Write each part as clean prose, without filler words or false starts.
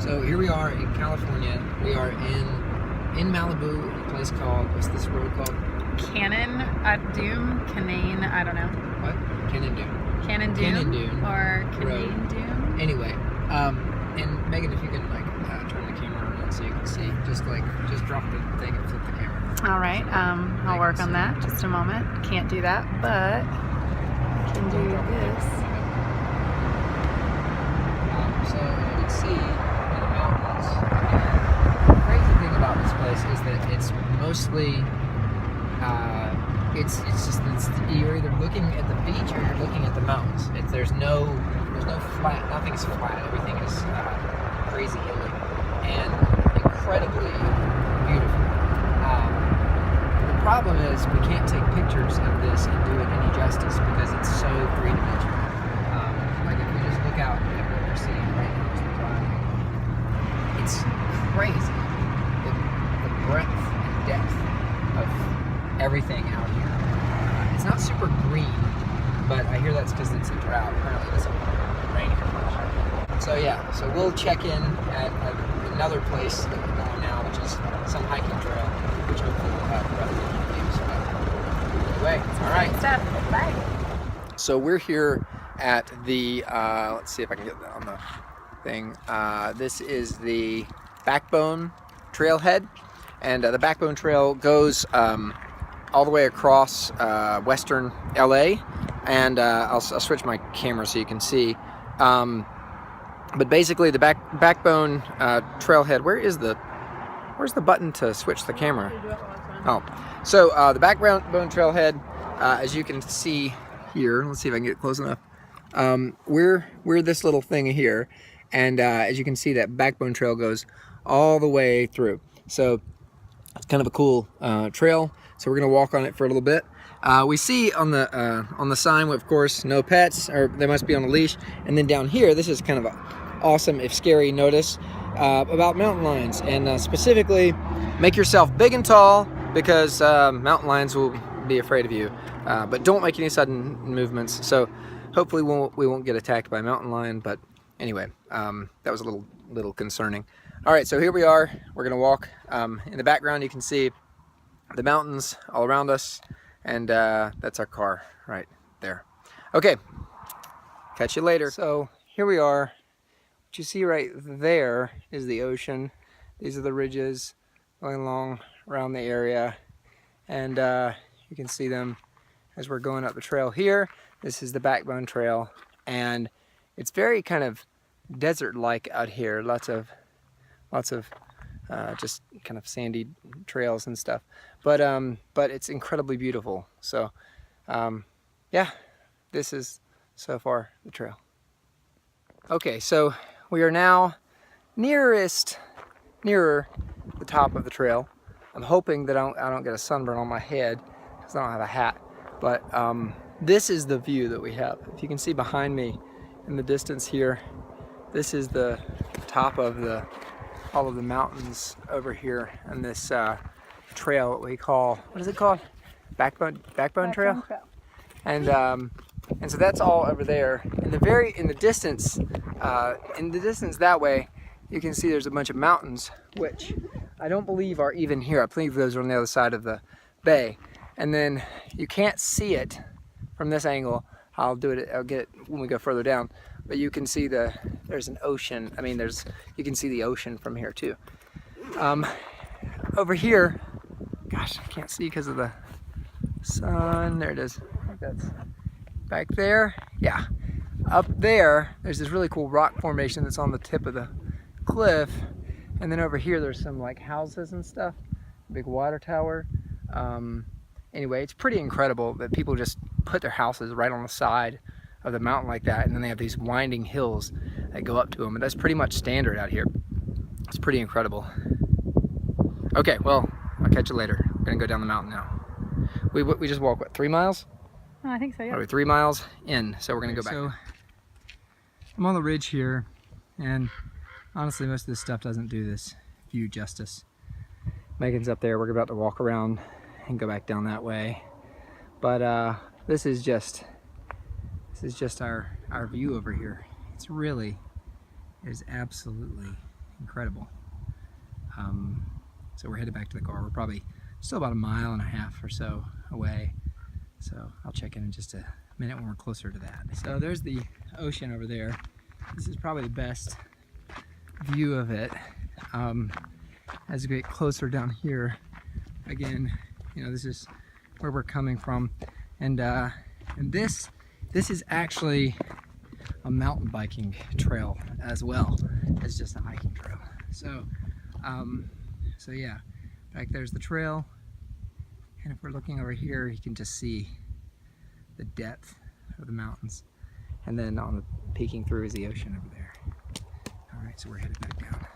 So here we are in California. We are in Malibu, a place called, what's this road called? Cannon Canane, I don't know. What? Cannon Dune. Cannon Dune? Or Canane Dune? Anyway, and Megan, if you can turn the camera around so you can see, just drop the thing and flip the camera. All right, I'll work on that just a moment. Can't do that, but I can do this. So you can see in the mountains. The crazy thing about this place is that it's mostly you're either looking at the beach or you're looking at the mountains. There's no flat. Nothing's flat. Everything is crazy hilly and incredibly beautiful. The problem is we can't take pictures of this and do it any justice because it's so three-dimensional. Like if we just look out at what we're seeing right now as we're driving, it's crazy. The breadth and depth of everything out here. It's not super green, but I hear that's because it's a drought. Apparently it doesn't rain here much. So yeah, so we'll check in at another place that we're going now, which is some hiking trail, which hopefully will have breathtaking views. Anyway, all right. Bye. So we're here at the, let's see if I can get that on the thing. This is the Backbone Trailhead, and the Backbone Trail goes all the way across western LA, and I'll switch my camera so you can see. But basically, the Backbone Trailhead. Where's the button to switch the camera? Oh, so the Backbone Trailhead, as you can see here. Let's see if I can get close enough. We're this little thing here, and as you can see, that Backbone Trail goes all the way through. So it's kind of a cool trail. So we're gonna walk on it for a little bit. We see on the sign, of course, no pets, or they must be on a leash. And then down here, this is kind of an awesome, if scary, notice about mountain lions, and specifically, make yourself big and tall because mountain lions will be afraid of you. But don't make any sudden movements. So hopefully we won't get attacked by a mountain lion. But anyway, that was a little concerning. All right, so here we are. We're gonna walk. In the background, you can see the mountains all around us, and that's our car right there. Okay, catch you later. So here we are. What you see right there is the ocean. These are the ridges going along around the area, and you can see them as we're going up the trail here. This is the Backbone Trail, and it's very kind of desert-like out here. Lots of just kind of sandy trails and stuff, but it's incredibly beautiful. So yeah, this is so far the trail. Okay, so we are now nearer the top of the trail. I'm hoping that I don't get a sunburn on my head because I don't have a hat, but this is the view that we have. If you can see behind me in the distance here, this is the top of all of the mountains over here, and this trail that we call, what is it called? Backbone Trail. And so that's all over there. In the distance that way, you can see there's a bunch of mountains, which I don't believe are even here. I believe those are on the other side of the bay. And then you can't see it from this angle. I'll get it when we go further down. But you can see there's an ocean. I mean, you can see the ocean from here too. Over here, gosh, I can't see because of the sun. There it is. I think that's back there. Yeah, up there's this really cool rock formation that's on the tip of the cliff, and then over here there's some like houses and stuff, big water tower. Anyway, it's pretty incredible that people just put their houses right on the side of the mountain like that, and then they have these winding hills that go up to them, and that's pretty much standard out here. It's pretty incredible. Okay, well, I'll catch you later. We're gonna go down the mountain now. We just walked, what, 3 miles? Oh, I think so, yeah. We're 3 miles in, so we're gonna go back. So I'm on the ridge here, and honestly, most of this stuff doesn't do this view justice. Megan's up there. We're about to walk around and go back down that way. But this is just our view over here. It is absolutely incredible. So we're headed back to the car. We're probably still about 1.5 miles or so away. So I'll check in just a minute when we're closer to that. So there's the ocean over there. This is probably the best view of it. As we get closer down here, again, you know, this is where we're coming from, and this is actually a mountain biking trail as well as just a hiking trail. So so yeah, back there's the trail, and if we're looking over here, you can just see the depth of the mountains, and then on the peeking through is the ocean over there. All right, so we're headed back down.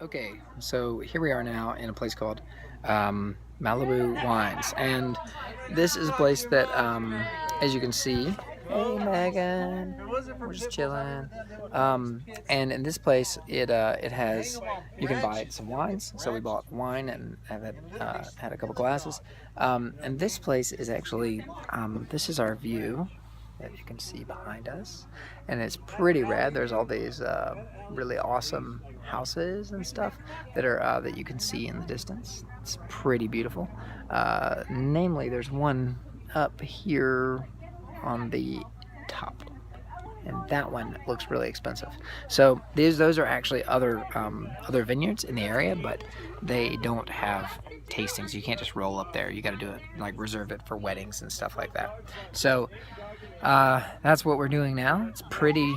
Okay, so here we are now in a place called Malibu Wines, and this is a place that, as you can see, hey Megan, we're just chilling. And in this place, it has, you can buy some wines. So we bought wine and had a couple glasses. And this place is actually, this is our view that you can see behind us, and it's pretty rad. There's all these really awesome houses and stuff that are that you can see in the distance. It's pretty beautiful. Namely, there's one up here on the top, and that one looks really expensive. So those are actually other vineyards in the area, but they don't have tastings. You can't just roll up there. You got to do it, like reserve it for weddings and stuff like that. So that's what we're doing now. It's pretty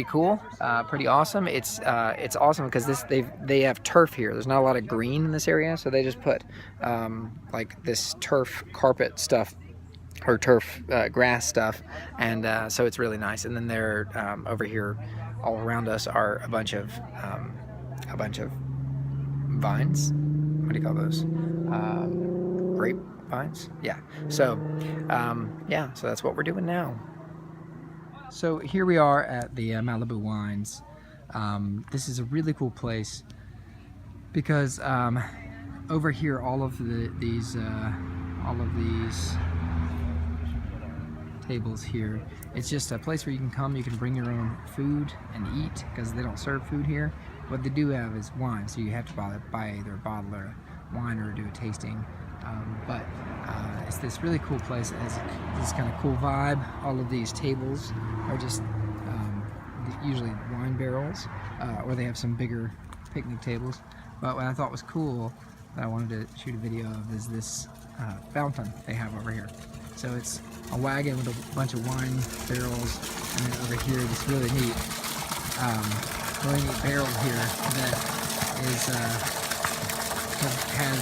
cool, pretty awesome. It's awesome because they have turf here. There's not a lot of green in this area, so they just put like this turf carpet stuff, or turf grass stuff, and so it's really nice. And then there over here all around us are a bunch of vines. What do you call those? Grape vines? Yeah. So yeah, so that's what we're doing now. So here we are at the Malibu Wines. This is a really cool place because over here all of these tables here, it's just a place where you can come, you can bring your own food and eat, because they don't serve food here. What they do have is wine, so you have to buy either a bottle or wine or do a tasting. But it's this really cool place. It has this kind of cool vibe. All of these tables are just usually wine barrels, or they have some bigger picnic tables. But what I thought was cool that I wanted to shoot a video of is this fountain they have over here. So it's a wagon with a bunch of wine barrels, and then over here this really neat barrel here that is has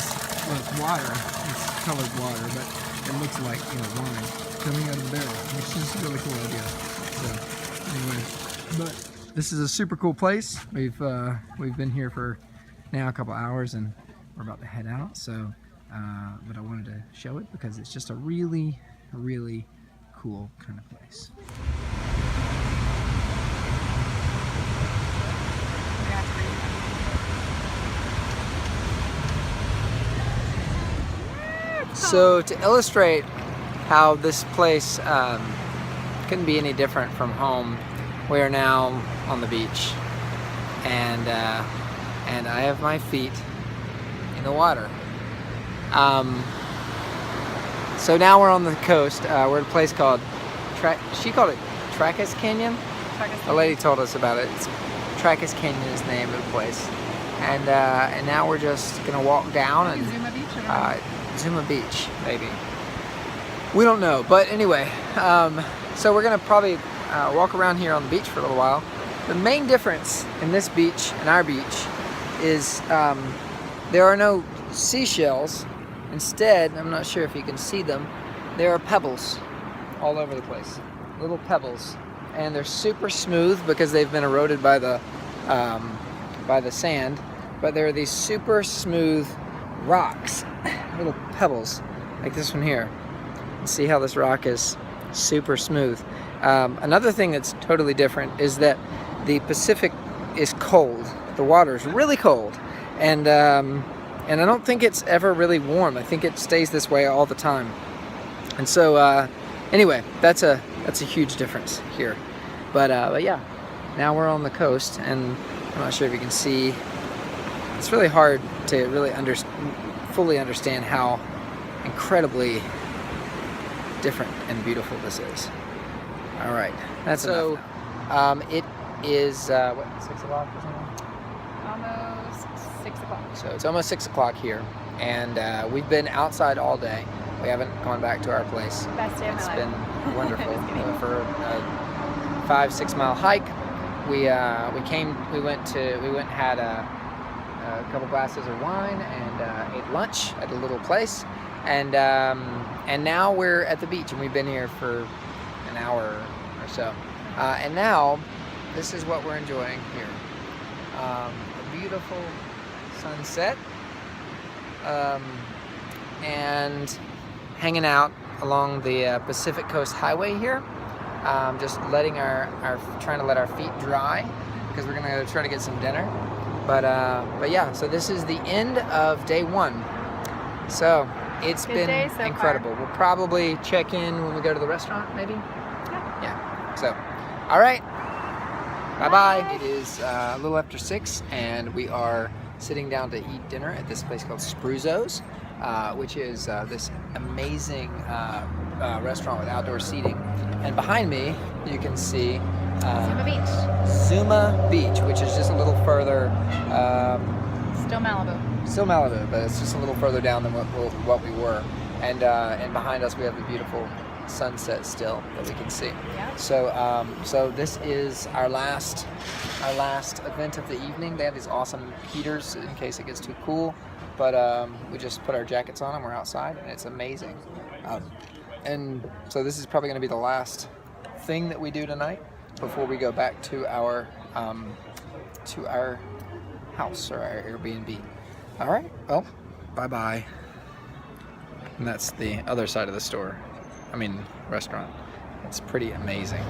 water. It's colored water, but it looks like, you know, wine coming out of the barrel, which is a really cool idea. So anyway, but this is a super cool place. We've been here for now a couple hours, and we're about to head out. So but I wanted to show it because it's just a really cool kind of place. So to illustrate how this place couldn't be any different from home, we are now on the beach, and I have my feet in the water. So now we're on the coast. We're at a place called, she called it Tracas Canyon? The lady told us about it. Tracas Canyon is the name of the place. And now we're just gonna walk down and Zuma Beach, maybe. We don't know, but anyway, so we're gonna probably walk around here on the beach for a little while. The main difference in this beach and our beach is there are no seashells. Instead, I'm not sure if you can see them, there are pebbles all over the place. little pebbles, and they're super smooth because they've been eroded by the sand. But there are these super smooth rocks, little pebbles, like this one here. See how this rock is super smooth. Another thing that's totally different is that the Pacific is cold. The water is really cold, and I don't think it's ever really warm. I think it stays this way all the time. And so anyway, that's a huge difference here. But yeah, now we're on the coast, and I'm not sure if you can see. It's really hard to really fully understand how incredibly different and beautiful this is. All right, that's so. It is what, 6 o'clock or something? Almost 6 o'clock. So it's almost 6 o'clock here, and we've been outside all day. We haven't gone back to our place. Best day of my life. It's been wonderful. For a 5-6 mile hike. We went and had a couple glasses of wine and ate lunch at a little place, and now we're at the beach, and we've been here for an hour or so, and now this is what we're enjoying here. A beautiful sunset, and hanging out along the Pacific Coast Highway here, just letting trying to let our feet dry because we're gonna try to get some dinner. But yeah, so this is the end of day 1. So it's Good been day so incredible. far. We'll probably check in when we go to the restaurant, maybe. Yeah. So, all right. Bye-bye. It is a little after 6, and we are sitting down to eat dinner at this place called Spruzzo's, which is this amazing restaurant with outdoor seating. And behind me, you can see Zuma Beach. Zuma Beach, which is just a little further. Still Malibu. Still Malibu, but it's just a little further down than what we were. And behind us, we have the beautiful sunset still that we can see. Yeah. So this is our last event of the evening. They have these awesome heaters in case it gets too cool, but we just put our jackets on and we're outside, and it's amazing. And so this is probably going to be the last thing that we do tonight before we go back to our house or our Airbnb. All right. Well, bye-bye. And that's the other side of the store. I mean, restaurant. It's pretty amazing.